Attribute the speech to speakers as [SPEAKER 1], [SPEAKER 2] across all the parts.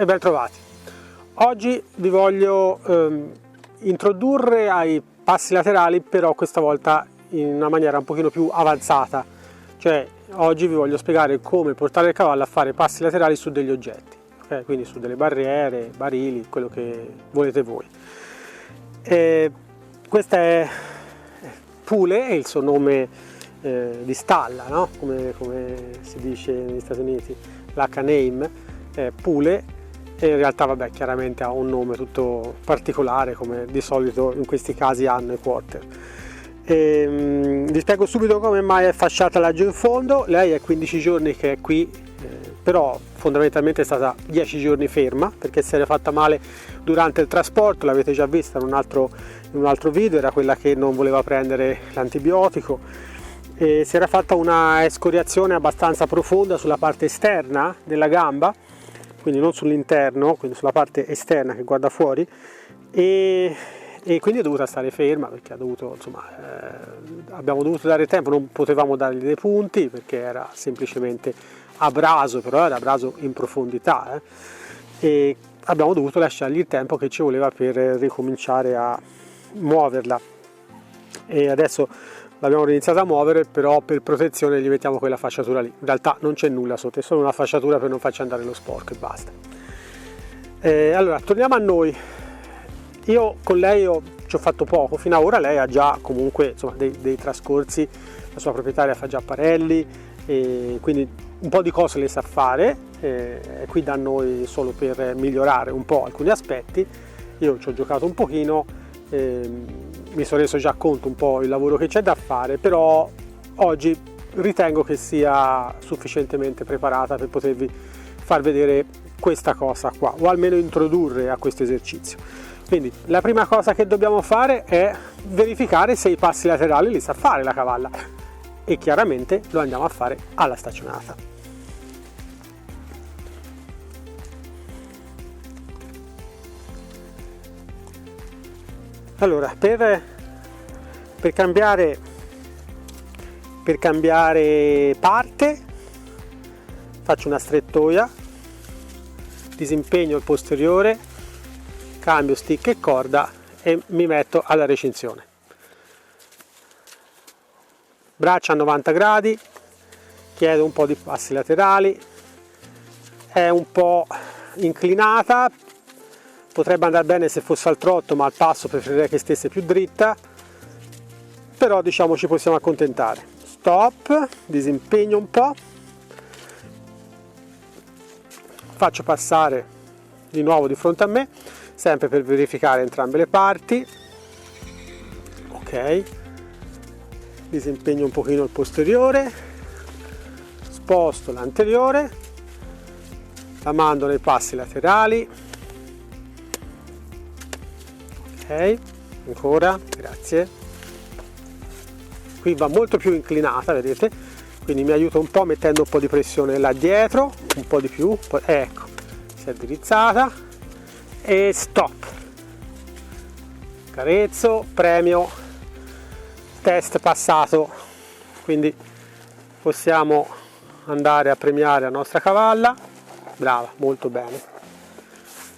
[SPEAKER 1] e ben trovati. Oggi vi voglio introdurre ai passi laterali, però questa volta in una maniera un pochino più avanzata. Cioè, oggi vi voglio spiegare come portare il cavallo a fare passi laterali su degli oggetti, okay? Quindi su delle barriere, barili, quello che volete voi. Questa è Pule, è il suo nome di stalla, no? come si dice negli Stati Uniti, l'H-name è Pule, e in realtà vabbè, chiaramente ha un nome tutto particolare, come di solito in questi casi hanno i quarter. Vi spiego subito come mai è fasciata laggiù in fondo. Lei è 15 giorni che è qui, però fondamentalmente è stata 10 giorni ferma perché si era fatta male durante il trasporto, l'avete già vista in un altro video, era quella che non voleva prendere l'antibiotico e si era fatta una escoriazione abbastanza profonda sulla parte esterna della gamba, quindi non sull'interno, quindi sulla parte esterna che guarda fuori, e quindi è dovuta stare ferma perché abbiamo dovuto dare tempo, non potevamo dargli dei punti perché era semplicemente abraso, però era abraso in profondità, e abbiamo dovuto lasciargli il tempo che ci voleva per ricominciare a muoverla, e adesso l'abbiamo iniziata a muovere, però per protezione gli mettiamo quella fasciatura lì. In realtà non c'è nulla sotto, è solo una fasciatura per non farci andare lo sporco e basta. Allora, torniamo a noi. Io con lei ci ho fatto poco, fino ad ora lei ha già comunque dei trascorsi, la sua proprietaria fa già apparelli, e quindi un po' di cose le sa fare, è qui da noi solo per migliorare un po' alcuni aspetti. Io ci ho giocato un pochino, mi sono reso già conto un po' il lavoro che c'è da fare, però oggi ritengo che sia sufficientemente preparata per potervi far vedere questa cosa qua, o almeno introdurre a questo esercizio. Quindi la prima cosa che dobbiamo fare è verificare se i passi laterali li sa fare la cavalla, e chiaramente lo andiamo a fare alla staccionata. Allora, per cambiare parte faccio una strettoia, disimpegno il posteriore, cambio stick e corda e mi metto alla recinzione. Braccia a 90 gradi, chiedo un po' di passi laterali, è un po' inclinata, potrebbe andare bene se fosse al trotto, ma al passo preferirei che stesse più dritta, però diciamo ci possiamo accontentare. Stop, disimpegno un po', faccio passare di nuovo di fronte a me, sempre per verificare entrambe le parti. Ok, disimpegno un pochino il posteriore, sposto l'anteriore, la mando nei passi laterali. Ok, ancora, grazie. Qui va molto più inclinata, vedete, quindi mi aiuta un po' mettendo un po' di pressione là dietro, un po' di più, ecco, si è indirizzata, e stop, carezzo, premio, test passato, quindi possiamo andare a premiare la nostra cavalla. Brava, molto bene,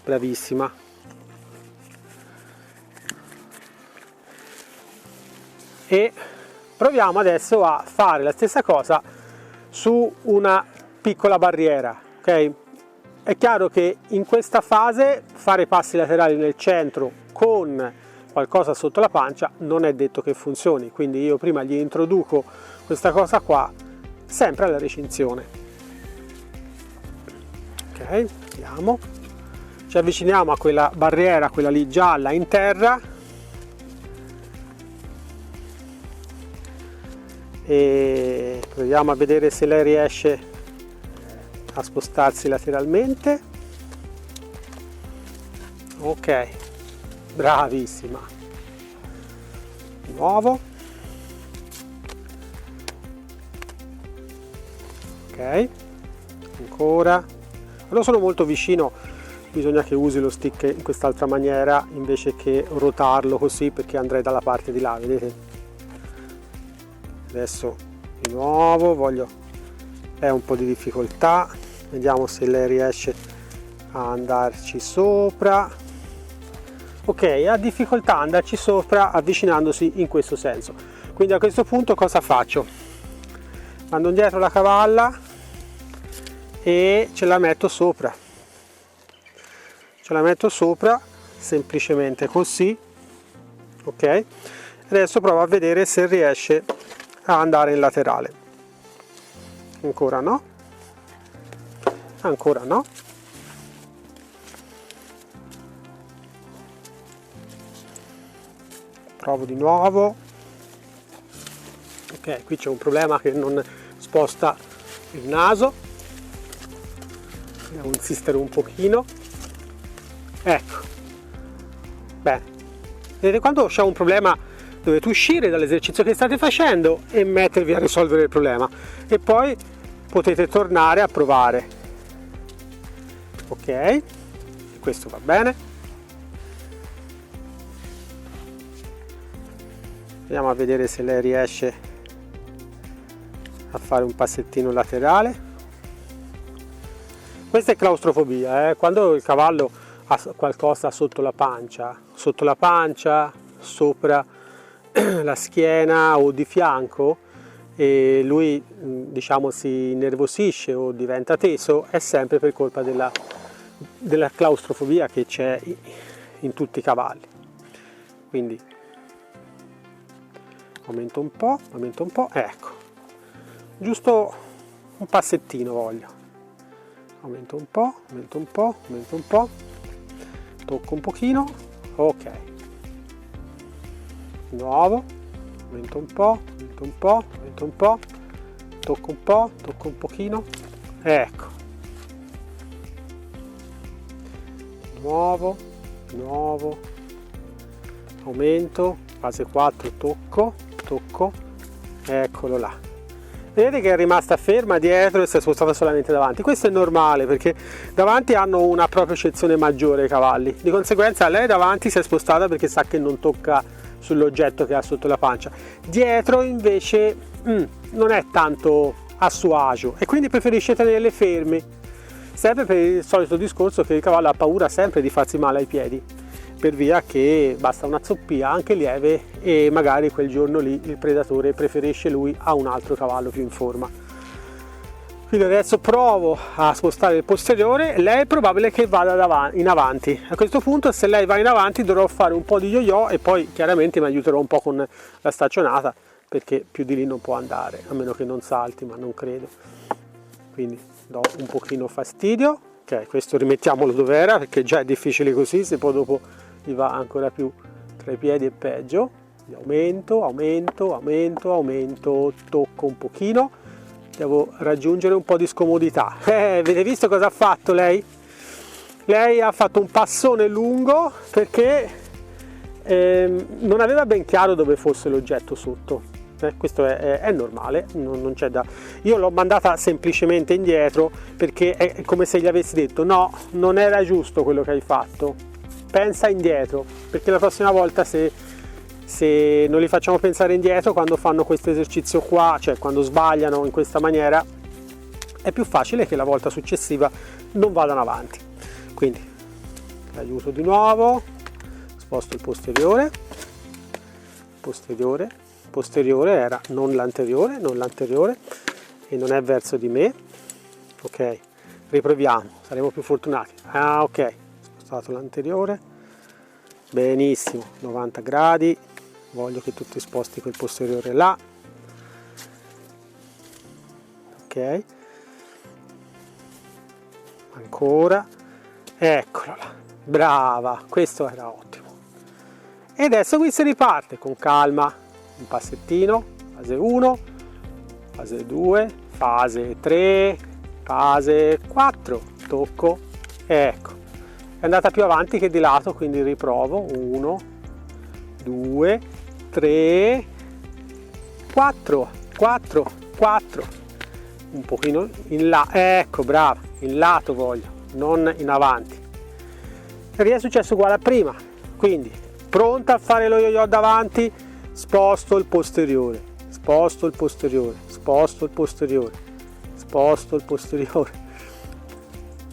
[SPEAKER 1] bravissima. E proviamo adesso a fare la stessa cosa su una piccola barriera, ok? È chiaro che in questa fase fare passi laterali nel centro con qualcosa sotto la pancia non è detto che funzioni, quindi io prima gli introduco questa cosa qua sempre alla recinzione. Ok, vediamo, ci avviciniamo a quella barriera, quella lì gialla in terra, e proviamo a vedere se lei riesce a spostarsi lateralmente. Ok, bravissima. Di nuovo. Ok, ancora. Quando sono molto vicino bisogna che usi lo stick in quest'altra maniera invece che rotarlo così, perché andrei dalla parte di là, vedete? Adesso di nuovo è un po' di difficoltà, vediamo se lei riesce a andarci sopra. Ok, ha difficoltà ad andarci sopra avvicinandosi in questo senso. Quindi a questo punto cosa faccio? Mando indietro la cavalla e ce la metto sopra. Ce la metto sopra semplicemente così. Ok, adesso provo a vedere se riesce a andare in laterale. Ancora no, ancora no. Provo di nuovo. Ok, qui c'è un problema che non sposta il naso, devo insistere un pochino. Ecco, bene, vedete, quando c'è un problema dovete uscire dall'esercizio che state facendo e mettervi a risolvere il problema e poi potete tornare a provare. Ok, questo va bene. Andiamo a vedere se lei riesce a fare un passettino laterale. Questa è claustrofobia, quando il cavallo ha qualcosa sotto la pancia, sopra la schiena o di fianco, e lui diciamo si innervosisce o diventa teso, è sempre per colpa della claustrofobia che c'è in tutti i cavalli. Quindi aumento un po', ecco, giusto un passettino voglio. Aumento un po', tocco un pochino, ok. Di nuovo, aumento un po', tocco un pochino, ecco. Di nuovo, aumento, fase 4, tocco, eccolo là. Vedete che è rimasta ferma dietro e si è spostata solamente davanti. Questo è normale perché davanti hanno una propriocezione maggiore i cavalli, di conseguenza lei davanti si è spostata perché sa che non tocca sull'oggetto che ha sotto la pancia. Dietro invece non è tanto a suo agio e quindi preferisce tenerle ferme, sempre per il solito discorso che il cavallo ha paura sempre di farsi male ai piedi, per via che basta una zoppia anche lieve e magari quel giorno lì il predatore preferisce lui a un altro cavallo più in forma. Quindi adesso provo a spostare il posteriore, lei è probabile che vada in avanti. A questo punto se lei va in avanti dovrò fare un po' di yo-yo e poi chiaramente mi aiuterò un po' con la staccionata perché più di lì non può andare, a meno che non salti, ma non credo. Quindi do un pochino fastidio. Ok, questo rimettiamolo dove era perché già è difficile così, se poi dopo gli va ancora più tra i piedi è peggio. Aumento, tocco un pochino, devo raggiungere un po' di scomodità. Avete visto cosa ha fatto lei? Lei ha fatto un passone lungo perché non aveva ben chiaro dove fosse l'oggetto sotto. Questo è normale, non c'è da... Io l'ho mandata semplicemente indietro perché è come se gli avessi detto no, non era giusto quello che hai fatto, pensa indietro, perché la prossima volta se non li facciamo pensare indietro quando fanno questo esercizio qua, cioè quando sbagliano in questa maniera, è più facile che la volta successiva non vadano avanti. Quindi l'aiuto di nuovo, sposto il posteriore era non l'anteriore e non è verso di me. Ok, riproviamo, saremo più fortunati. Ok, spostato l'anteriore, benissimo, 90 gradi, voglio che tu ti sposti quel posteriore là. Ok, ancora, eccolo là, brava, questo era ottimo. E adesso qui si riparte con calma. Un passettino, fase 1, fase 2, fase 3, fase 4, tocco, ecco, è andata più avanti che di lato, quindi riprovo, 1, 2, 3, 4, un pochino in là, ecco, brava, in lato voglio, non in avanti. E è successo uguale a prima, quindi pronta a fare lo yo-yo davanti. Sposto il posteriore,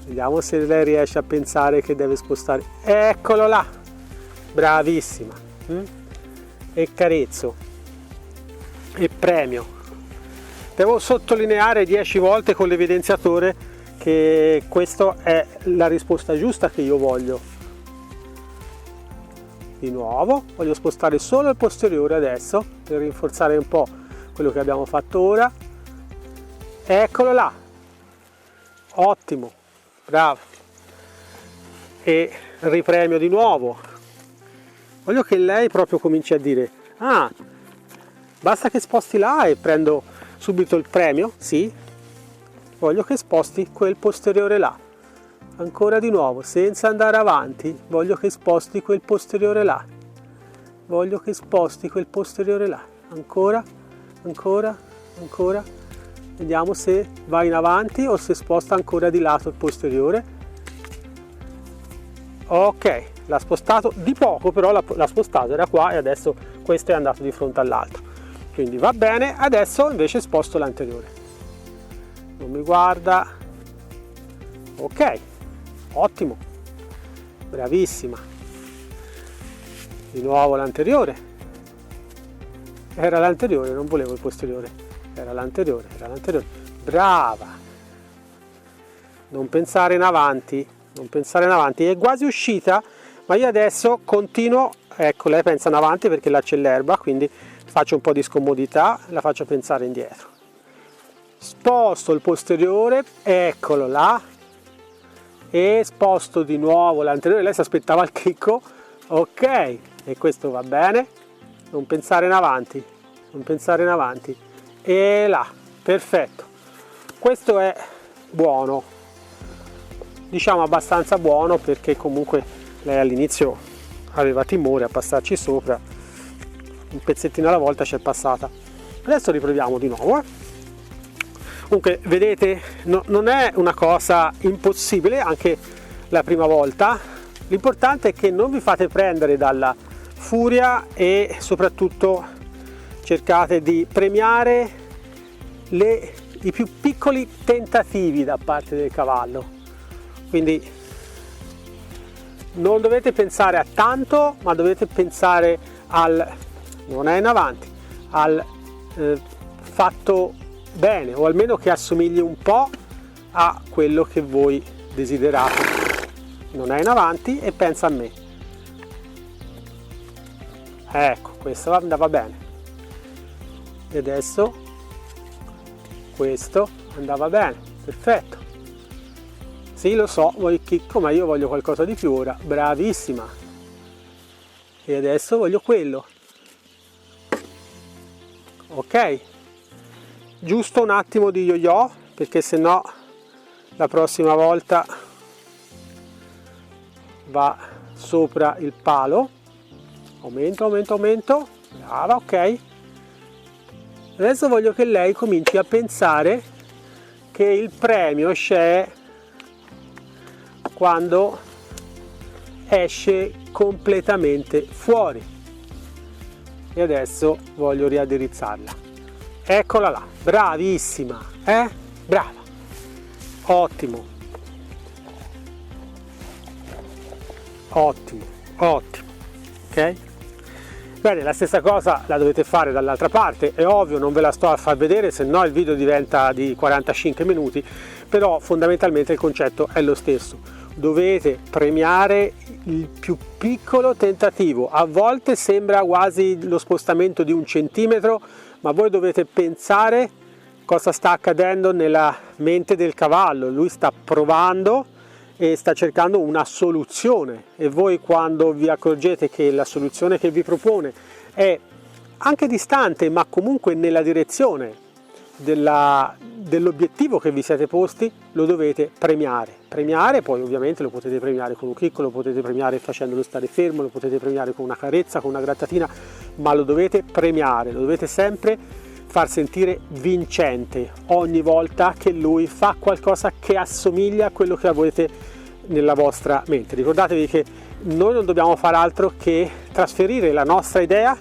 [SPEAKER 1] Vediamo se lei riesce a pensare che deve spostare. Eccolo là, bravissima. E carezzo e premio. Devo sottolineare 10 volte con l'evidenziatore che questa è la risposta giusta che io voglio. Di nuovo voglio spostare solo il posteriore adesso per rinforzare un po' quello che abbiamo fatto ora. Eccolo là, ottimo, bravo. E ripremio di nuovo. Voglio che lei proprio cominci a dire: ah, basta che sposti là e prendo subito il premio. Sì, voglio che sposti quel posteriore là. Ancora di nuovo, senza andare avanti, voglio che sposti quel posteriore là. Voglio che sposti quel posteriore là. Ancora, ancora, ancora. Vediamo se va in avanti o se sposta ancora di lato il posteriore. Ok, l'ha spostato di poco, però l'ha spostato, era qua e adesso questo è andato di fronte all'altro. Quindi va bene, adesso invece sposto l'anteriore. Non mi guarda. Ok, ottimo, bravissima. Di nuovo l'anteriore. Era l'anteriore, non volevo il posteriore. Era l'anteriore, era l'anteriore. Brava. Non pensare in avanti, non pensare in avanti. È quasi uscita, ma io adesso continuo. Ecco, lei pensa in avanti perché là c'è l'erba, quindi faccio un po' di scomodità, la faccio pensare indietro. Sposto il posteriore, eccolo là, e sposto di nuovo l'anteriore. Lei si aspettava il chicco, ok, e questo va bene. Non pensare in avanti, non pensare in avanti. E là, perfetto. Questo è buono, diciamo abbastanza buono, perché comunque lei all'inizio aveva timore a passarci sopra, un pezzettino alla volta ci è passata. Adesso riproviamo di nuovo. Comunque vedete, non è una cosa impossibile anche la prima volta. L'importante è che non vi fate prendere dalla furia e soprattutto cercate di premiare i più piccoli tentativi da parte del cavallo. Quindi non dovete pensare a tanto, ma dovete pensare non è in avanti, al fatto bene, o almeno che assomigli un po' a quello che voi desiderate. Non è in avanti e pensa a me. Ecco, questo andava bene. E adesso questo andava bene, perfetto. Sì, lo so, vuoi chicco, ma io voglio qualcosa di più ora. Bravissima. E adesso voglio quello. Ok. Giusto un attimo di yo-yo, perché sennò la prossima volta va sopra il palo. Aumento, aumento, aumento. Brava, ok. Adesso voglio che lei cominci a pensare che il premio c'è quando esce completamente fuori. E adesso voglio riaddirizzarla. Eccola là, bravissima, brava, ottimo, ottimo, ottimo, ok? Bene, la stessa cosa la dovete fare dall'altra parte, è ovvio, non ve la sto a far vedere, se no il video diventa di 45 minuti, però fondamentalmente il concetto è lo stesso. Dovete premiare il più piccolo tentativo, a volte sembra quasi lo spostamento di 1 centimetro, ma voi dovete pensare cosa sta accadendo nella mente del cavallo. Lui sta provando e sta cercando una soluzione, e voi quando vi accorgete che la soluzione che vi propone è anche distante ma comunque nella direzione dell'obiettivo che vi siete posti, lo dovete premiare. Poi ovviamente lo potete premiare con un chicco, lo potete premiare facendolo stare fermo, lo potete premiare con una carezza, con una grattatina, ma lo dovete premiare, lo dovete sempre far sentire vincente ogni volta che lui fa qualcosa che assomiglia a quello che avete nella vostra mente. Ricordatevi che noi non dobbiamo fare altro che trasferire la nostra idea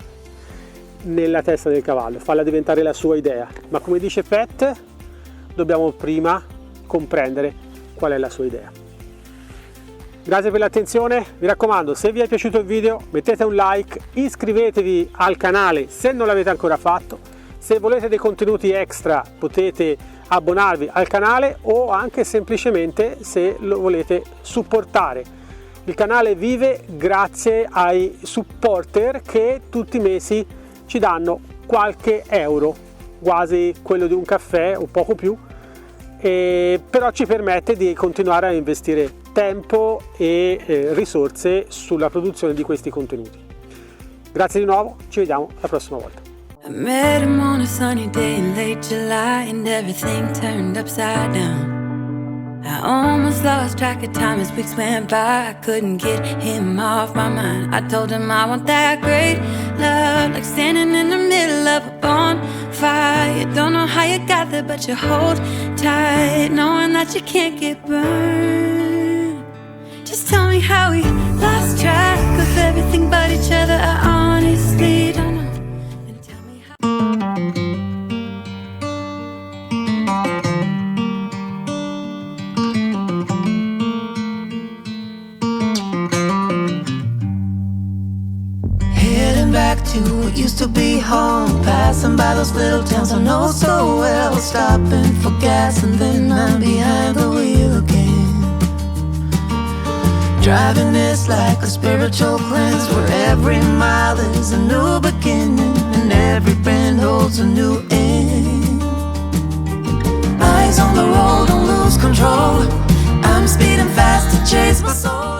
[SPEAKER 1] nella testa del cavallo, farla diventare la sua idea, ma come dice Pat, dobbiamo prima comprendere qual è la sua idea. Grazie per l'attenzione, mi raccomando, se vi è piaciuto il video mettete un like, iscrivetevi al canale se non l'avete ancora fatto, se volete dei contenuti extra potete abbonarvi al canale o anche semplicemente se lo volete supportare. Il canale vive grazie ai supporter che tutti i mesi ci danno qualche euro, quasi quello di un caffè o poco più, però ci permette di continuare a investire tempo e risorse sulla produzione di questi contenuti. Grazie di nuovo, ci vediamo la prossima volta.
[SPEAKER 2] I met him on a sunny day in late July and everything turned upside down. I almost lost track of time as weeks went by. I couldn't get him off my mind. I told him I want that great love, like standing in the middle of a bonfire. You don't know how you got there, but you hold tight, knowing that you can't get burned. Just tell me how we lost track of everything but each other. I honestly don't know.
[SPEAKER 3] Back to what used to be home, passing by those little towns I know so well, stopping for gas and then I'm behind the wheel again. Driving this like a spiritual cleanse, where every mile is a new beginning and every bend holds a new end. Eyes on the road, don't lose control, I'm speeding fast to chase my soul.